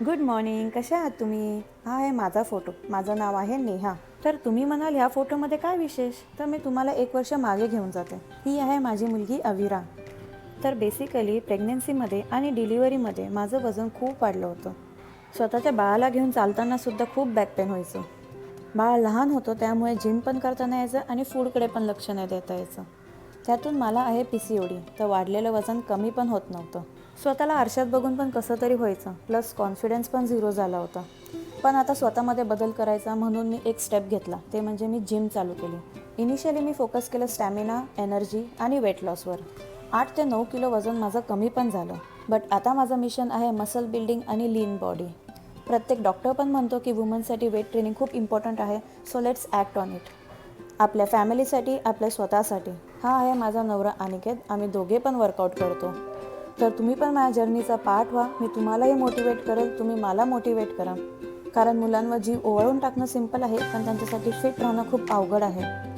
Good morning. कशा आहात तुम्ही? हा आहे माझा फोटो. माझं नाव आहे नेहा. तर तुम्ही म्हणाल ह्या फोटोमध्ये काय विशेष? तर मी तुम्हाला 1 वर्ष मागे घेऊन जाते. ही आहे माझी मुलगी अविरा. तर बेसिकली प्रेग्नन्सीमध्ये आणि डिलिव्हरीमध्ये माझं वजन खूप वाढलं होतं. स्वतःच्या बाळाला घेऊन चालतानासुद्धा खूप बॅक पेन व्हायचं. बाळ लहान होतं त्यामुळे जिम पण करता नाही यायचं आणि फूडकडे पण लक्ष नाही देता यायचं. त्यातून मला आहे PCOD, तर वाढलेलं वजन कमी पण होत नव्हतं. स्वतःला आरशात बघून पण कसं तरी व्हायचं, प्लस कॉन्फिडन्स पण झिरो झाला होता. पण आता स्वतःमध्ये बदल करायचा म्हणून मी एक स्टेप घेतला, ते म्हणजे मी जिम चालू केली. इनिशियली मी फोकस केलं स्टॅमिना, एनर्जी आणि वेट लॉसवर. 8 ते 9 किलो वजन माझं कमी पण झालं. बट आता माझं मिशन आहे मसल बिल्डिंग आणि लीन बॉडी. प्रत्येक डॉक्टर पण म्हणतो की वुमन्ससाठी वेट ट्रेनिंग खूप इम्पॉर्टंट आहे, so let's act on it. आपल्या फॅमिलीसाठी, आपल्या स्वतःसाठी. हा आहे माझा नवरा अनिकेत. आम्ही दोघे पण वर्कआउट करतो. तर तुम्ही पण माझ्या जर्नीचा पार्ट व्हा. मी तुम्हालाही मोटिवेट करेल, तुम्ही मला मोटिवेट करा. कारण मुलांवर जीव ओवाळून टाकणं सिम्पल आहे, पण त्यांच्यासाठी फिट राहणं खूप अवघड आहे.